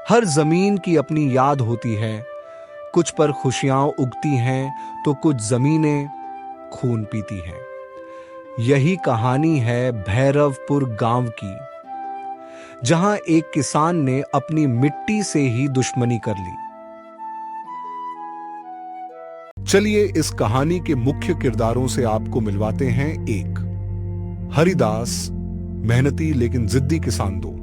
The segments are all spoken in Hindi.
हर जमीन की अपनी याद होती है, कुछ पर खुशियां उगती हैं तो कुछ जमीनें खून पीती हैं। यही कहानी है भैरवपुर गांव की, जहां एक किसान ने अपनी मिट्टी से ही दुश्मनी कर ली। चलिए इस कहानी के मुख्य किरदारों से आपको मिलवाते हैं। एक हरिदास, मेहनती लेकिन जिद्दी किसान। दो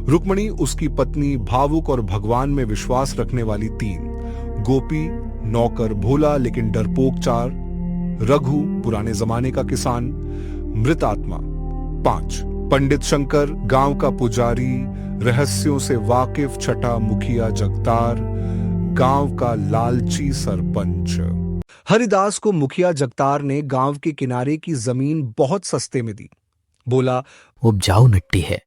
रुक्मणी, उसकी पत्नी, भावुक और भगवान में विश्वास रखने वाली। तीन गोपी, नौकर, भोला लेकिन डरपोक। चार रघु, पुराने जमाने का किसान, मृत आत्मा। पांच पंडित शंकर, गांव का पुजारी, रहस्यों से वाकिफ। छठा मुखिया जगतार, गांव का लालची सरपंच। हरिदास को मुखिया जगतार ने गांव के किनारे की जमीन बहुत सस्ते में दी। बोला, उपजाऊ मिट्टी है,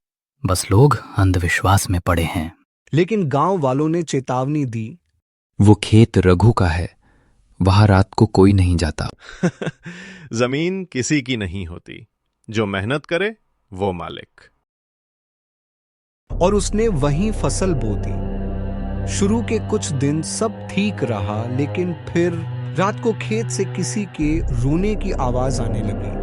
बस लोग अंधविश्वास में पड़े हैं। लेकिन गांव वालों ने चेतावनी दी, वो खेत रघु का है, वहां रात को कोई नहीं जाता। जमीन किसी की नहीं होती, जो मेहनत करे वो मालिक। और उसने वहीं फसल बो दी। शुरू के कुछ दिन सब ठीक रहा, लेकिन फिर रात को खेत से किसी के रोने की आवाज आने लगी।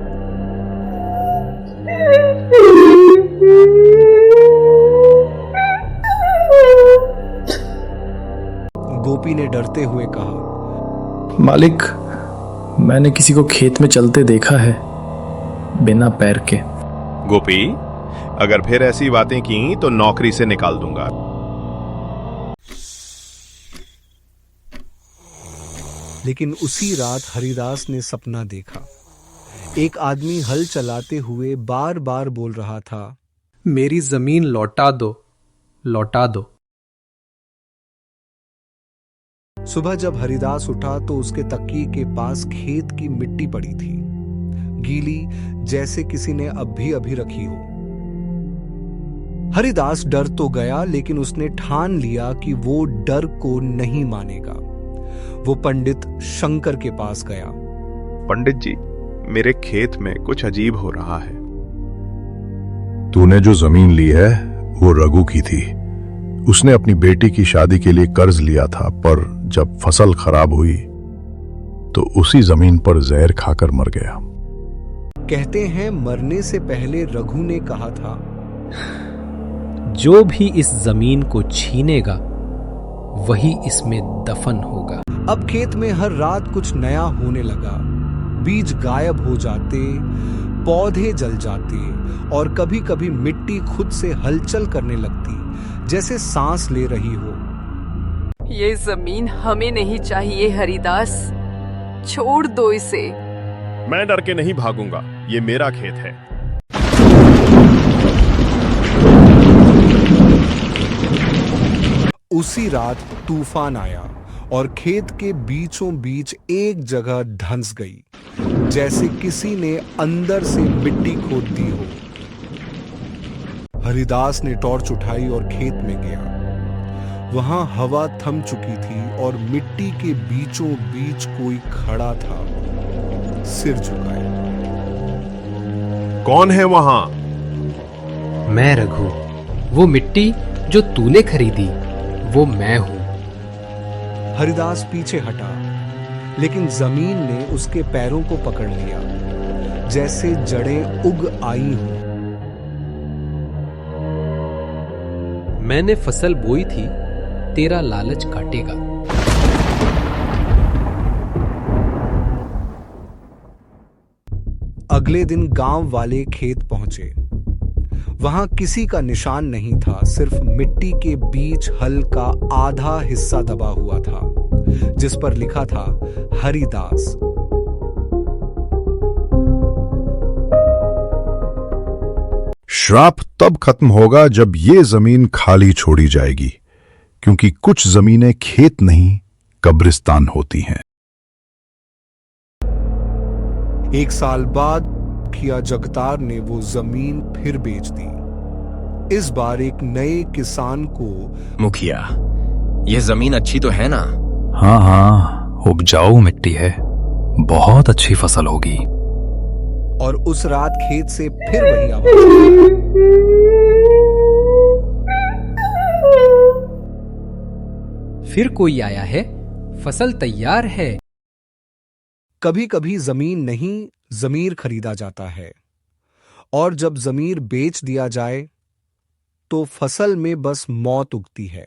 गोपी ने डरते हुए कहा, मालिक, मैंने किसी को खेत में चलते देखा है, बिना पैर के। गोपी, अगर फिर ऐसी बातें की तो नौकरी से निकाल दूंगा। लेकिन उसी रात हरिदास ने सपना देखा। एक आदमी हल चलाते हुए बार बार बोल रहा था, मेरी जमीन लौटा दो, लौटा दो। सुबह जब हरिदास उठा तो उसके तकिए के पास खेत की मिट्टी पड़ी थी, गीली, जैसे किसी ने अभी अभी रखी हो। हरिदास डर तो गया, लेकिन उसने ठान लिया कि वो डर को नहीं मानेगा। वो पंडित शंकर के पास गया। पंडित जी, मेरे खेत में कुछ अजीब हो रहा है। तूने जो जमीन ली है वो रघु की थी। उसने अपनी बेटी की शादी के लिए कर्ज लिया था, पर जब फसल खराब हुई तो उसी जमीन पर जहर खाकर मर गया। कहते हैं मरने से पहले रघु ने कहा था, जो भी इस जमीन को छीनेगा वही इसमें दफन होगा। अब खेत में हर रात कुछ नया होने लगा। बीज गायब हो जाते, पौधे जल जाते और कभी कभी मिट्टी खुद से हलचल करने लगती, जैसे सांस ले रही हो। ये जमीन हमें नहीं चाहिए हरिदास, छोड़ दो इसे। मैं डर के नहीं भागूंगा, ये मेरा खेत है। उसी रात तूफान आया और खेत के बीचों बीच एक जगह धंस गई, जैसे किसी ने अंदर से मिट्टी खोद दी हो। हरिदास ने टॉर्च उठाई और खेत में गया। वहां हवा थम चुकी थी और मिट्टी के बीचों बीच कोई खड़ा था, सिर झुकाए। कौन है वहां? मैं रघु, वो मिट्टी जो तूने खरीदी वो मैं हूं। हरिदास पीछे हटा, लेकिन जमीन ने उसके पैरों को पकड़ लिया, जैसे जड़ें उग आई हों। मैंने फसल बोई थी, तेरा लालच काटेगा। अगले दिन गांव वाले खेत पहुंचे। वहां किसी का निशान नहीं था, सिर्फ मिट्टी के बीच हल का आधा हिस्सा दबा हुआ था, जिस पर लिखा था हरिदास। श्राप तब खत्म होगा जब ये जमीन खाली छोड़ी जाएगी, क्योंकि कुछ जमीनें खेत नहीं कब्रिस्तान होती हैं। एक साल बाद मुखिया जगतार ने वो जमीन फिर बेच दी। इस बार एक नए किसान को, मुखिया, ये जमीन अच्छी तो है ना? हाँ हाँ, उपजाऊ मिट्टी है, बहुत अच्छी फसल होगी। और उस रात खेत से फिर वही आवाज। फिर कोई आया है, फसल तैयार है। कभी कभी जमीन नहीं, जमीर खरीदा जाता है, और जब जमीर बेच दिया जाए तो फसल में बस मौत उगती है।